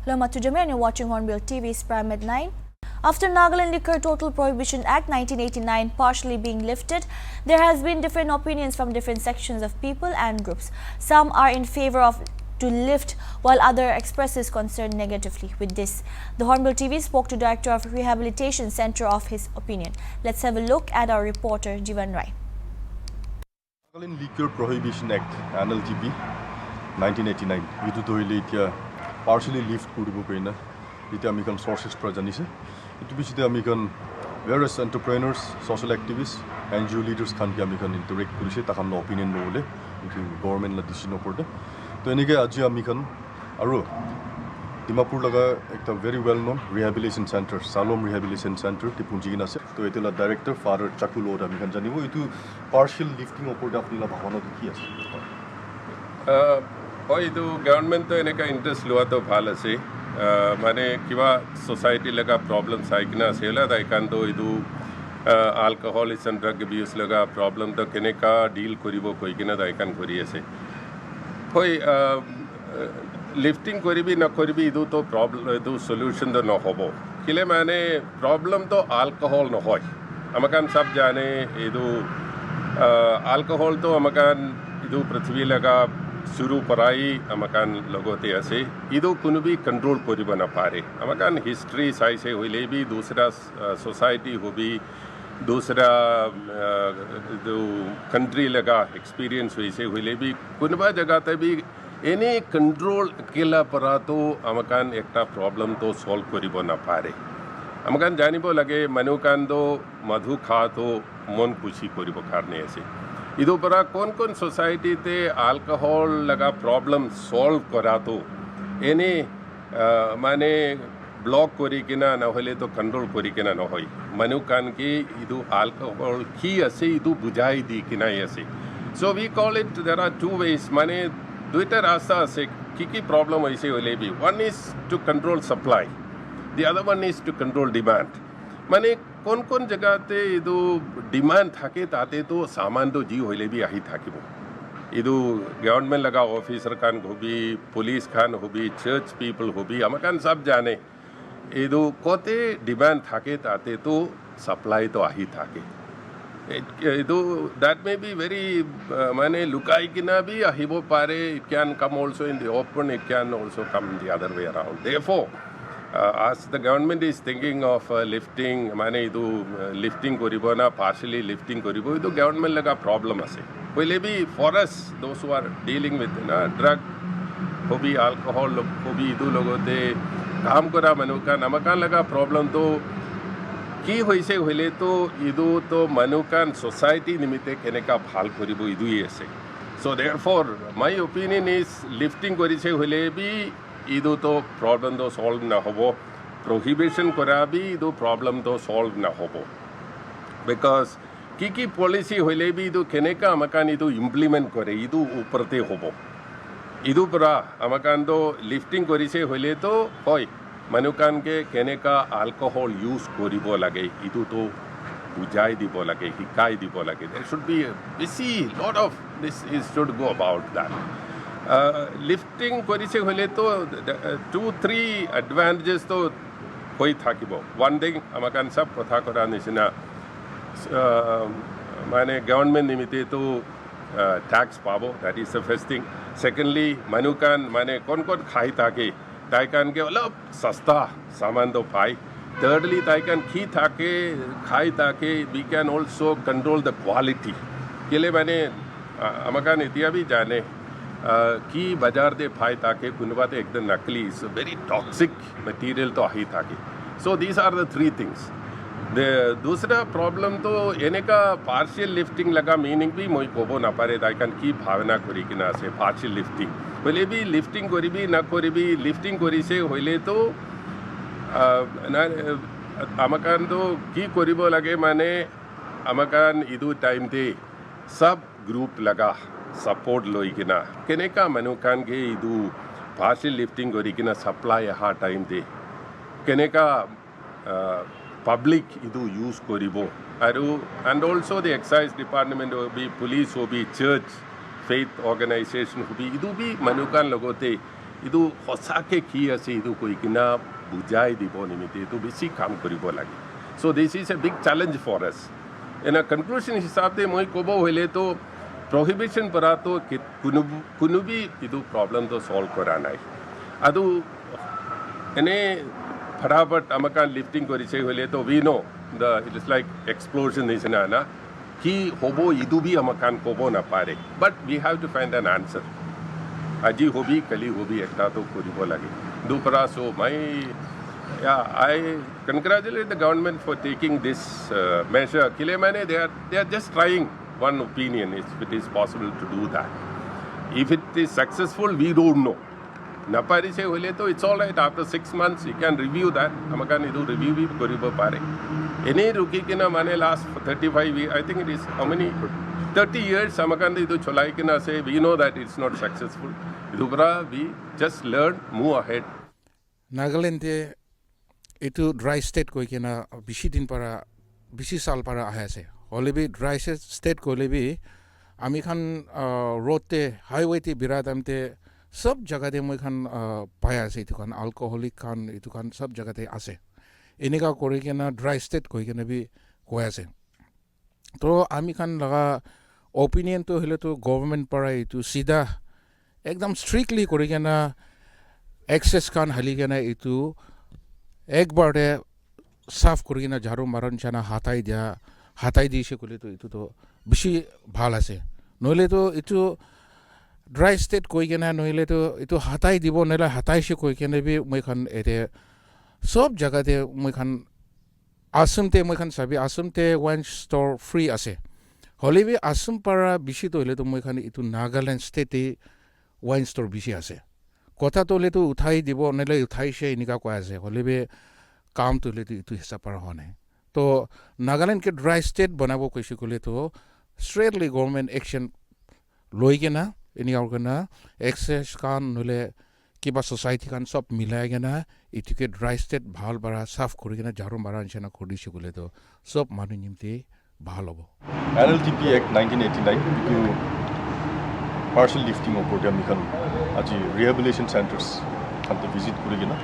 Hello, Matujame, and you're watching HornbillTV's Prime at 9. After Nagaland Liquor Total Prohibition Act 1989 partially being lifted, there has been different opinions from different sections of people and groups. Some are in favor of to lift, while other expresses concern negatively with this. The HornbillTV spoke to Director of Rehabilitation Center of his opinion. Let's have a look at our reporter Jivan Rai. Nagaland Liquor Prohibition Act (NLTP) 1989 itu toile itia partially lift kuribo koina itia amikan sources pra janise itu bisite amikan various entrepreneurs, social activists, NGO leaders khan ki amikan interact kurise takhan opinion lole itu government la decision oporte to enike aji amikan aru Dimapur laga ekta very well known rehabilitation center Salom Rehabilitation Center ti punjigina ase to etela director Father Chakulo amikan janibo itu partial lifting oporte apni la bhavana ki ase ಇದು government ಏನಕ್ಕೆ interest ಲುವಾतो ভাল আছে মানে কিবা society লগা problems আইকিনা সেলা দাইকান্তো ಇದು alcoholism and drug abuse লগা problem তো কেনেকা ডিল কৰিব কইকিনা দাইকান কৰি আছে হয় লিফটিং কৰিবি না কৰিবি ಇದು তো প্রবলেম ಇದು সলিউশন তো নহব কিলে মানে প্রবলেম তো alcohol নহয় আমাকান সব জানে ಇದು alcohol তো আমাকান ಇದು পৃথিবী লগা शुरू पराई अमकान लगोते ऐसे इदो कुनु भी कंट्रोल करी बना पारे अमकान हिस्ट्री साई से हुई भी दूसरा सोसाइटी हो भी दूसरा जो कंट्री लगा एक्सपीरियंस हुई से हुई भी कुनबा जगह ते भी एनी कंट्रोल अकेला परा तो अमकान एकटा प्रॉब्लम तो सॉल्व करी बना पारे अमकान जानिबो लगे मनुकान दो मधु खा तो मन खुशी करी बखारने ऐसे ಇದು ಪರ कोन सोसाइटी ते ಆಲ್ಕೋಹಾಲ್ लगा प्रॉब्लम सॉल्व करा तो एने माने ब्लॉक करी किना ना होले तो कंट्रोल करी किना न होई मनुकान की ಇದು ಆಲ್ಕೋಹಾಲ್ की असे ಇದು बुझाई दी किना ऐसे so we call it there are two ways माने दुईटा रास्ता আছে की प्रॉब्लम ऐसे होले भी one is to control supply the other one is to control demand माने কোন জায়গাতে ಇದು ডিমান্ড থাকে তাতে তো সামান তো জি হইলে বি আহি থাকিব ಇದು গভর্নমেন্ট লগা অফিসার খান হবি পুলিশ খান হবি চার্চ পিপল হবি আমাকান সব জানে ಇದು কতে ডিমান্ড থাকে তাতে তো সাপ্লাই তো আহি থাকে ಇದು দ্যাট মে বি ভেরি মানে লুকাই কিনা বি আহিব পারে it can come also in the open it can also come the other way around therefore as the government is thinking of lifting माने इदु lifting करिबो ना partially lifting करिबो इदु government लगा problem আছে पहिले भी for us those who are dealing with ना drug होबी alcohol होबी इदु लोगोते काम करा मनुका नमका लगा problem तो की होइसे होइले तो इदु तो मनुकान society निमित्ते केनेका ভাল करिबो इदु আছে so therefore my opinion is lifting करिसे होइले भी ಇದು तो प्रॉब्लम तो सॉल्व ना होबो प्रोहिबिशन करा भी ಇದು प्रॉब्लम तो सॉल्व ना होबो बिकॉज की पॉलिसी होले भी ಇದು केनेका अमकान ಇದು इंप्लीमेंट करे ಇದು ऊपरते होबो ಇದು परा अमकान तो लिफ्टिंग करिसे होले तो होय मनुकान के केनेका अल्कोहल यूज करिबो लागे ಇದು तो बुझाई दिबो लागे हिकाई दिबो लागे देयर शुड बी बेसी lot of this is should go about that lifting करिसे होले तो 2-3 एडवांटेजेस तो होई থাকিবो वन थिंग अमकान सब कथा करा निसिना माने गवर्नमेंट निमित्ते तो टैक्स पाबो that is the first thing secondly मनुकान माने कोन खाई ताके ताइकान के मतलब सस्ता सामान तो पाई thirdly ताइकान खी ताके खाई ताके we can also control the quality केले माने अमकान इतिया भी जाने की बाजार दे फाय ताके कुनबाते एकदम नकली इज वेरी टॉक्सिक मटेरियल तो आही ताके so these are the three things the दूसरा प्रॉब्लम तो एने का पार्शियल लिफ्टिंग लगा मीनिंग भी मोई कोबो ना पारे दाइकान की भावना करी कि ना से पार्शियल लिफ्टिंग बोले भी लिफ्टिंग करी भी ना करी भी लिफ्टिंग करी से होइले तो ना अमकान तो की करिबो लगे माने अमकान इदु टाइम दे सब ग्रुप लगा सपोर्ट लोइकिना केनेका मनुकान के ಇದು ಪಾರ್ಷಿಯಲ್ ಲಿಫ್ಟಿಂಗ್ ಕೊರಿಕಿನ ಸಪ್ಲೈ ಹಾ ಟೈಮ್ ದೆ केनेका पब्लिक ಇದು use ಕರಿಬೋ ಅರು and also the excise department हो भी पुलिस हो भी चर्च faith organization हो भी ಇದು भी मनुकान लोगोते ইটো সঁচাকৈ কি আছে এইটো কৈ কিনা বুজাই দিব নিমিত্তে এইটো বেছি কাম কৰিব লাগে so' this is a big challenge for us এনে কনক্লুশ্যন হিচাপে মই ক'ব হ'লেতো প্ৰহিবিশ্যন পৰাতো কোনোবি এইটো প্ৰব্লেমটো ছল্ভ কৰা নাই আৰু এনেই ফটাফট আমাক লিফটিং কৰিছে হ'লেতো উই ন' ইট ইজ লাইক এক্সপ্ল'জন নিচিনা না কি হ'ব এইটো বি আমাক ক'ব নাপাৰে but we have to find an answer আজি হবি কালি হবি একটাতো কৰিব লাগে দুপৰা চ' I congratulate the government for taking this measure. They are just trying one opinion if it is possible to do that. If it is successful, we don't know. Napari se hole to it's all right. After 6 months, you can review that. Amakan idu review bhi koribo pare. Any ruki kina mane last 35 years. I think it is how many 30 years. Amakan idu cholai kina say we know that it's not successful. Idubra we just learn, move ahead. Nagaland এইটো dry state কৈ কিনা বেছি চাল পৰা আহে আছে হ'লেবি dry state কৰিলেবি আমি খান ৰোডতে হাইৱেতে বিৰাট আমতে সব জেগাতে মই খান পাই আছে এইটো খান এলকহলিক খান এইটো খান সব জেগাতে আছে এনেকুৱা কৰি কিনা ড্ৰাই ষ্টেট কৈ কিনে বি কৈ আছে তো আমি খান লগা অপিনিয়নটো হ'লেতো গভৰ্ণমেণ্ট পৰা এইটো চিধা একদম ষ্ট্ৰিক্টলি কৰি কিনা এক্সেছ খান হালি কিনা এইটো একবাৰতে সাফ কৰি কিনে ঝাৰু মাৰণ চানা হাতাই দিছে ক'লেতো এইটোতো বেছি ভাল আছে নহ'লেতো এইটো ড্ৰাই ষ্টেট কৈ কিনে নহ'লেতো এইটো হাতাই দিব নহ'লে হাতাইছে কৈ কিনে বি মই খান এতিয়া সব জেগাতে মই খান আসামতে মই খান চাবি আসামতে ওৱাইন ষ্ট'ৰ ফ্ৰী আছে হ'লে বি আসাম পৰা বেছিতো হ'লেতো মই খান এইটো নাগালেণ্ড ষ্টেটে ওৱাইন ষ্ট'ৰ বেছি আছে কথাটো হ'লেতো উঠাই দিব নহ'লে উঠাইছে এনেকুৱা কৈ আছে হ'লে বি কামটো হ'লেতো এইটো হিচাপ পৰা হোৱা নাই তো নাগালেণ্ডকে ড্ৰাই ষ্টেট বনাব কৈছে ক'লেতো ষ্ট্ৰেইটলি গভৰ্ণমেণ্ট একশ্যন লৈ কিনা এনেকুৱা কিনা এক্সেছ খান নহ'লে কিবা ছ'চাইটি খান চব মিলাই কিনা এইটোকে ড্ৰাই ষ্টেট ভাল পৰা চাফ কৰি কিনে ঝাৰু মাৰা নিচিনা কৰি দিছে ক'লেতো চব মানুহ নিমিত্তে ভাল হ'ব NLTP Act 1989 এইটো partial lifting ওপৰতে আমি খান আজি ৰিহেবিলিটেশ্যন চেণ্টাৰ্ছ খানতে ভিজিট কৰি কিনা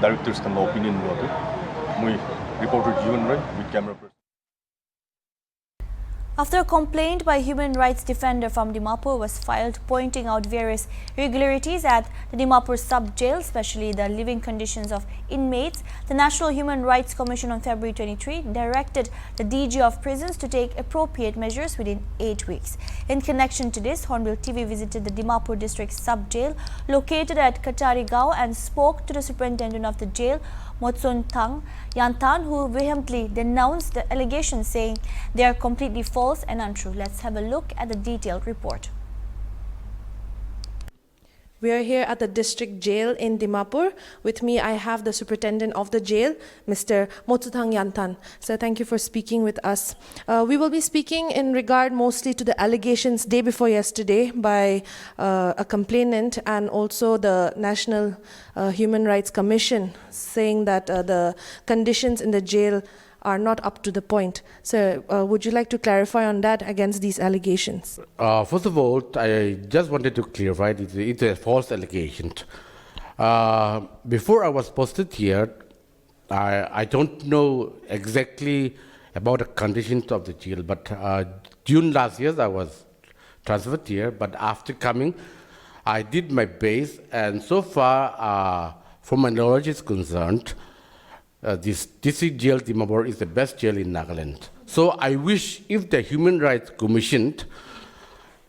ডাইৰেক্টৰ্ছ খান অপিনিয়ন লোৱাটো মই reporter Jiban Roy with camera person After a complaint by a human rights defender from Dimapur was filed pointing out various irregularities at the Dimapur sub-jail, especially the living conditions of inmates, the National Human Rights Commission on February 23 directed the DG of prisons to take appropriate measures within 8 weeks. In connection to this, HornbillTV visited the Dimapur district sub-jail located at Katarigao and spoke to the superintendent of the jail, Motsung Yantan, who vehemently denounced the allegations, saying they are completely false and untrue. Let's have a look at the detailed report. We are here at the district jail in Dimapur. With me, I have the superintendent of the jail, Mr. Motsung Yantan. So thank you for speaking with us. We will be speaking in regard mostly to the allegations day before yesterday by a complainant and also the National Human Rights Commission saying that the conditions in the jail are not up to the point. So would you like to clarify on that against these allegations? First of all, I just wanted to clarify it's a false allegation. Before I was posted here, I don't know exactly about the conditions of the jail, but June last year I was transferred here, but after coming, I did my best, and so far, from my knowledge is concerned, this district jail Dimapur is the best jail in Nagaland. So I wish if the Human Rights Commission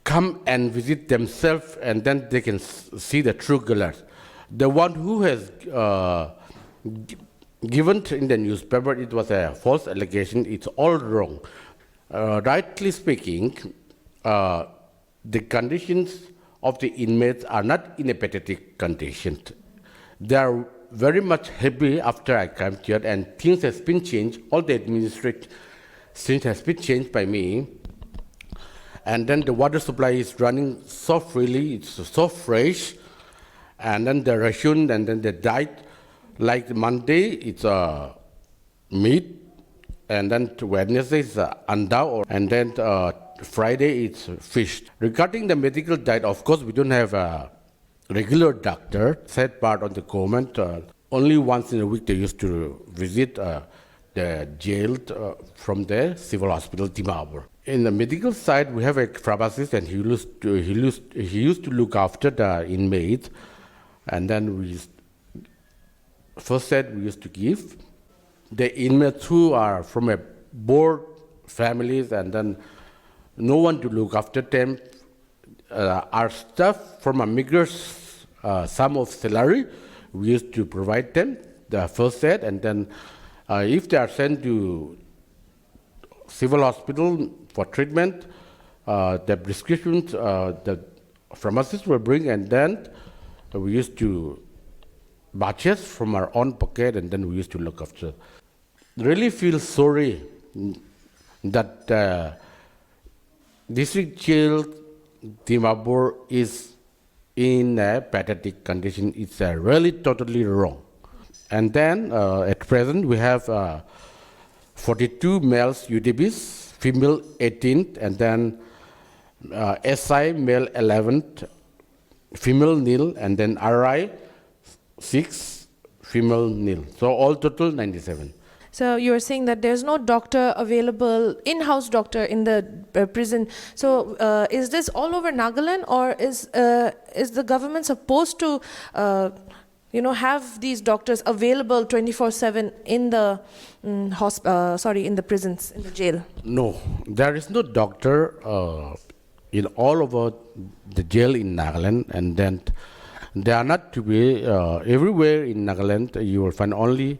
come and visit themselves and then they can see the true colors. The one who has given in the newspaper, it was a false allegation, it's all wrong. Rightly speaking, the conditions of the inmates are not in a pathetic condition. They are very much happy after I came here, and things has been changed. All the administrative things has been changed by me, and then the water supply is running so freely, it's so fresh, and then the ration, and then the diet. Like Monday, it's meat, and then Wednesday is anda, and then Friday it's fish. Regarding the medical diet, of course, we don't have regular doctor, said part of the government. Only once in a week they used to visit the jail from the civil hospital Dimapur. In the medical side, we have a pharmacist, and he used to look after the inmates. And then we first said we used to give the inmates who are from a poor families, and then no one to look after them. Our staff from a meager sum of salary, we used to provide them the first aid, and then if they are sent to civil hospital for treatment, the prescriptions the pharmacists will bring, and then we used to purchase from our own pocket, and then we used to look after. Really feel sorry that district jail Dimapur is in a pathetic condition. It's really totally wrong. And then at present we have 42 males UDBs, female 18, and then SI male 11, female nil, and then RI 6, female nil. So all total 97. So you're saying that there's no doctor available, in-house doctor in the prison. So is this all over Nagaland, or is the government supposed to, have these doctors available 24/7 in the in the prisons, in the jail? No, there is no doctor in all over the jail in Nagaland, and then they are not to be everywhere in Nagaland. You will find only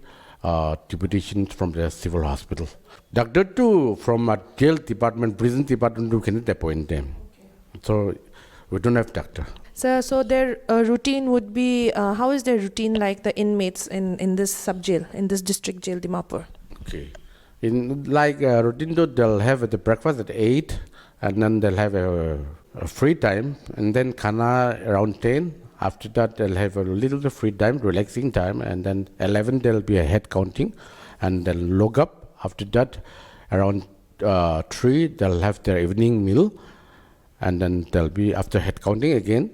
deputations from the civil hospital. Doctor too from a jail department, prison department, you cannot appoint them. Okay. So we don't have doctor. So their routine would be, how is their routine like the inmates in this sub-jail, in this district jail, Dimapur? Okay. In like routine, they'll have the breakfast at 8, and then they'll have a free time, and then khana around 10. After that, they'll have a little bit of free time, relaxing time, and then 11 there'll be a head counting, and they'll log up. After that, around 3 they'll have their evening meal, and then they'll be after head counting again.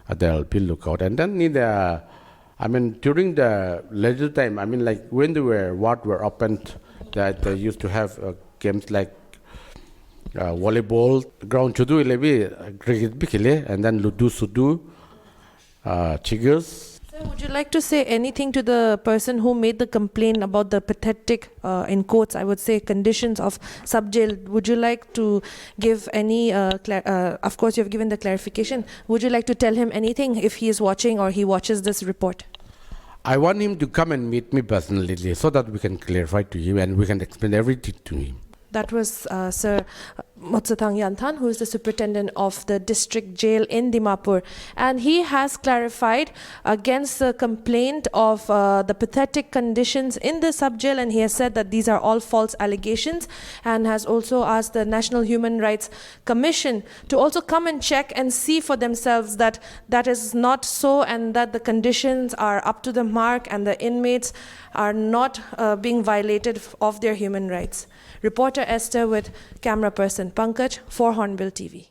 There'll be lookout, and then during the leisure time, like when ward were opened, that they used to have games like volleyball, ground chudu cricket bikile, and then ludu sudu. Chiggers. Sir, would you like to say anything to the person who made the complaint about the pathetic, in quotes, I would say, conditions of sub-jail? Would you like to give any, of course you've given the clarification, would you like to tell him anything if he is watching or he watches this report? I want him to come and meet me personally so that we can clarify to him and we can explain everything to him. That was Sir Motsuthang Yanthan, who is the superintendent of the district jail in Dimapur. And he has clarified against the complaint of the pathetic conditions in the sub-jail, and he has said that these are all false allegations, and has also asked the National Human Rights Commission to also come and check and see for themselves that that is not so, and that the conditions are up to the mark and the inmates are not being violated of their human rights. Reporter Esther with camera person Pankaj for Hornbill TV.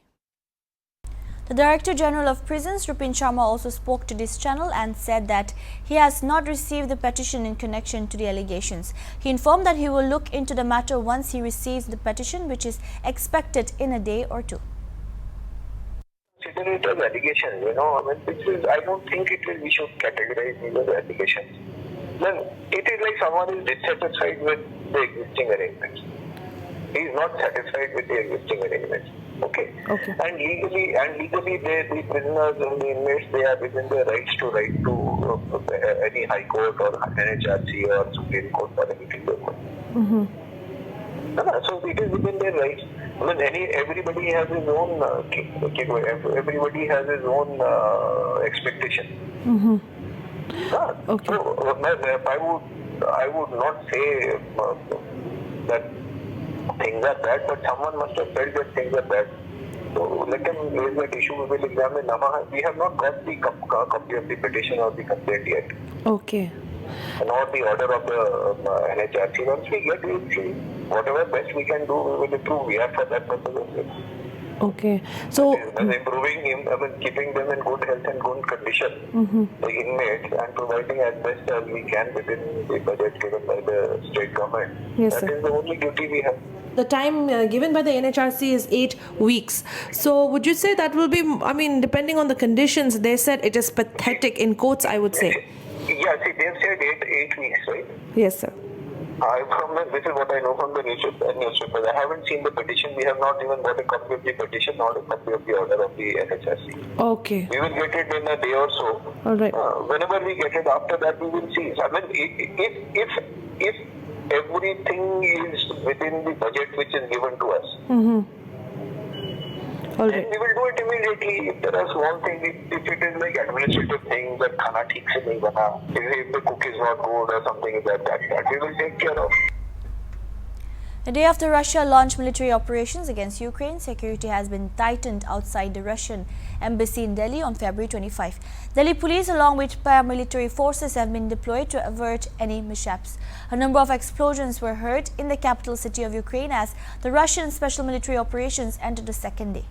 The Director General of Prisons, Rupin Sharma, also spoke to this channel and said that he has not received the petition in connection to the allegations. He informed that he will look into the matter once he receives the petition, which is expected in a day or two. Consider it as allegation, I don't think we should categorize these as allegations. Then it is like someone is dissatisfied with the existing arrangements. He is not satisfied with the existing arrangements. Okay. And legally, the prisoners and the inmates, they are within their rights to write to any High Court or NHRC or Supreme Court for anything they want. So it is within their rights. Everybody has his own everybody has his own expectation. Okay. So I would not say that things are bad, but someone must have felt that things are bad. So let them raise that issue. We will examine. We have not got the copy of the petition or the complaint yet. Okay. Nor the order of the NHRC. Once we get it, whatever best we can do, we will improve. We are for that purpose. Okay. So, And improving him, keeping them in good health and good condition, the inmates, and providing as best as we can within the budget given by the state government. Yes, That sir. is the only duty we have. The time given by the NHRC is 8 weeks. So, would you say that will be, I mean, depending on the conditions, they said it is pathetic, in quotes, I would say. Yeah, see, they've said 8 weeks, right? Yes, sir. This is what I know from the newspapers. I haven't seen the petition. We have not even got a copy of the petition, nor a copy of the order of the NHRC. Okay. We will get it in a day or so. All right. Whenever we get it, after that we will see. I mean, if everything is within the budget which is given to us, All then right. we will do it immediately. If there are small things, if it is like administrative things that khana theek se nahi bana, if the cook is not good or something like that we will take care of. A day after Russia launched military operations against Ukraine, security has been tightened outside the Russian embassy in Delhi on February 25. Delhi police along with paramilitary forces have been deployed to avert any mishaps. A number of explosions were heard in the capital city of Ukraine as the Russian special military operations entered the second day.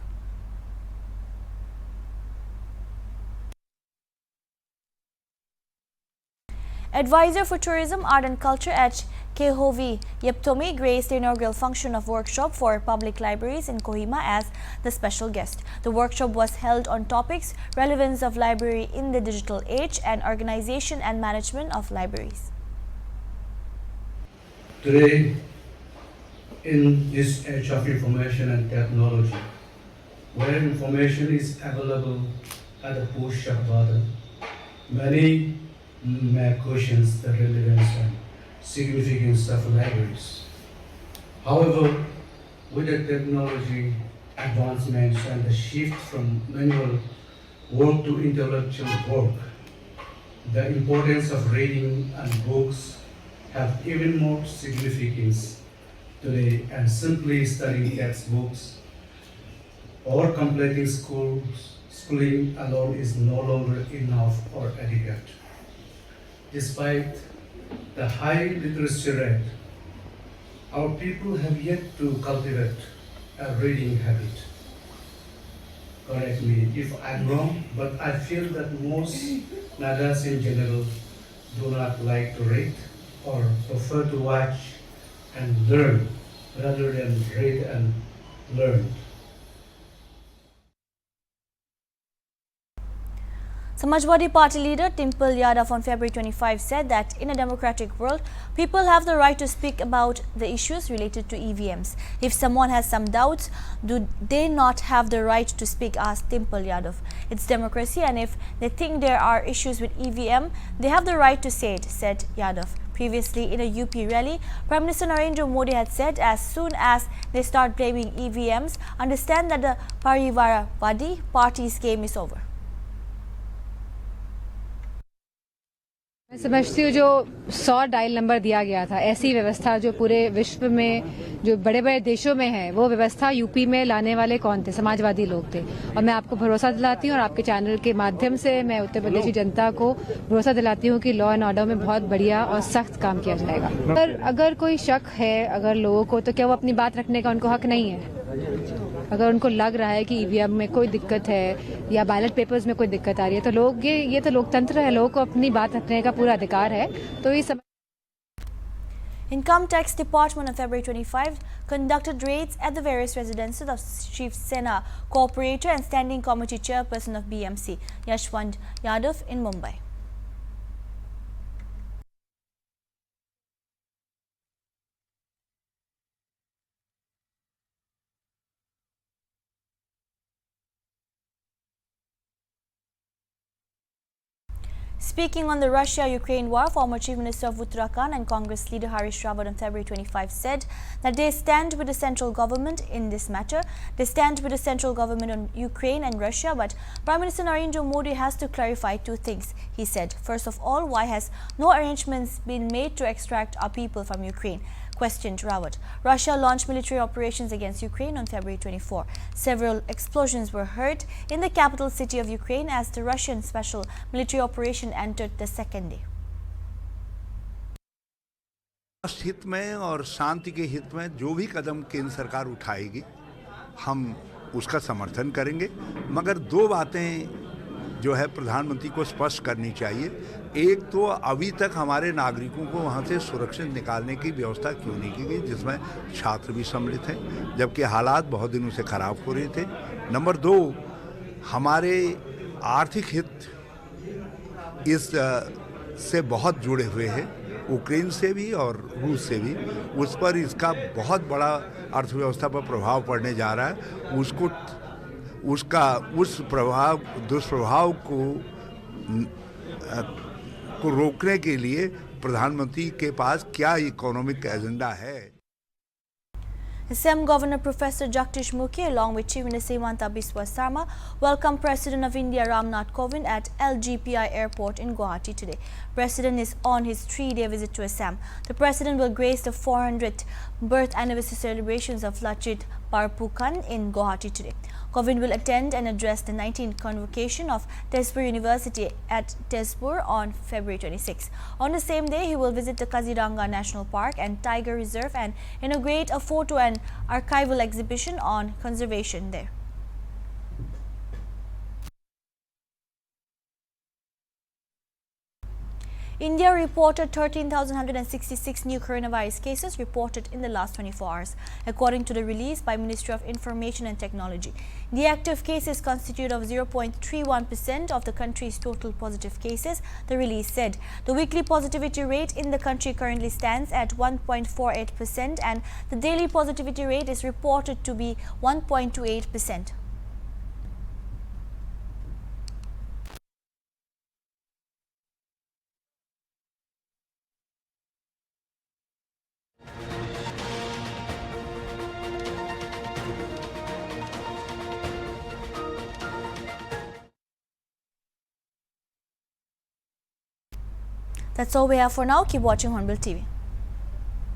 Advisor for Tourism, Art and Culture at KHOV Yeptomi graced the inaugural function of workshop for public libraries in Kohima as the special guest. The workshop was held on topics relevance of library in the digital age and organization and management of libraries. Today, in this age of information and technology, where information is available at the push of a button, many may question the relevance and significance of libraries. However, with the technology advancements and the shift from manual work to intellectual work, the importance of reading and books have even more significance today, and simply studying textbooks or completing schooling alone is no longer enough or adequate. Despite the high literacy rate, our people have yet to cultivate a reading habit. Correct me if I'm wrong, but I feel that most Nagas in general do not like to read or prefer to watch and learn rather than read and learn. Samajwadi Party leader Dimple Yadav on February 25 said that in a democratic world, people have the right to speak about the issues related to EVMs. If someone has some doubts, do they not have the right to speak, asked Dimple Yadav. It's democracy, and if they think there are issues with EVM, they have the right to say it, said Yadav. Previously, in a UP rally, Prime Minister Narendra Modi had said as soon as they start blaming EVMs, understand that the Parivaravadi party's game is over. मैं समझती हूँ जो 100 dial number दिया गया था, ऐसी व्यवस्था जो पूरे विश्व में जो बड़े बड़े देशों में है, वो व्यवस्था यूपी में लाने वाले कौन थे? समाजवादी लोग थे। और मैं आपको भरोसा दिलाती हूँ और आपके चैनल के माध्यम से मैं उत्तर प्रदेश की जनता को भरोसा दिलाती हूँ कि लॉ एंड ऑर्डर में बहुत बढ़िया और सख्त काम किया जाएगा। पर अगर कोई शक है अगर लोगों को, तो क्या वो अपनी बात रखने का उनको हक नहीं है? अगर उनको लग रहा है कि ईवीएम में कोई दिक्कत है या बैलेट पेपर्स में कोई दिक्कत आ रही है, तो लोग ये तो लोकतंत्र है, लोगों को अपनी बात रखने का पूरा अधिकार है। तो ये Income Tax Department on February 25 conducted raids at the various residences of Chief Sena Co-operator and Standing Committee Chairperson of BMC, Yashwant Yadav in Mumbai. Speaking on the Russia-Ukraine war, former Chief Minister of Uttarakhand and Congress leader Harish Rawat on February 25 said that they stand with the central government in this matter. They stand with the central government on Ukraine and Russia, but Prime Minister Narendra Modi has to clarify two things. He said, first of all, why has no arrangements been made to extract our people from Ukraine? Questioned Rawat. Russia launched military operations against Ukraine on February 24. Several explosions were heard in the capital city of Ukraine as the Russian special military operation entered the second day. राष्ट्र हित में और शांति के हित में जो भी कदम केंद्र सरकार उठाएगी, हम उसका समर्थन करेंगे, मगर दो बातें जो है प्रधानमंत्री को स्पष्ट करनी चाहिए। एक तो अभी तक हमारे नागरिकों को वहाँ से सुरक्षित निकालने की व्यवस्था क्यों नहीं की गई, जिसमें छात्र भी सम्मिलित हैं, जबकि हालात बहुत दिनों से खराब हो रहे थे। नंबर दो, हमारे आर्थिक हित इस से बहुत जुड़े हुए हैं, यूक्रेन से भी और रूस से भी। उस पर इसका बहुत बड़ा अर्थव्यवस्था पर प्रभाव पड़ने जा रहा है। उस दुष्प्रभाव को रोकने के लिए प्रधानमंत्री के पास क्या इकोनॉमिक एजेंडा है। Assam Governor Professor Jagdish Mukhi along with Chief Minister Himanta Biswa Sarma welcomed President of India Ramnath Kovind at LGPI Airport in Guwahati today. President is on his 3-day visit to Assam. The President will grace the 400th birth anniversary celebrations of Lachit Barphukan in Guwahati today. Kovind will attend and address the 19th convocation of Tezpur University at Tezpur on February 26. On the same day, he will visit the Kaziranga National Park and Tiger Reserve and inaugurate a photo and archival exhibition on conservation there. India reported 13,166 new coronavirus cases reported in the last 24 hours, according to the release by Ministry of Information and Technology. The active cases constitute of 0.31% of the country's total positive cases, the release said. The weekly positivity rate in the country currently stands at 1.48% and the daily positivity rate is reported to be 1.28%. That's all we have for now. Keep watching Hornbill TV.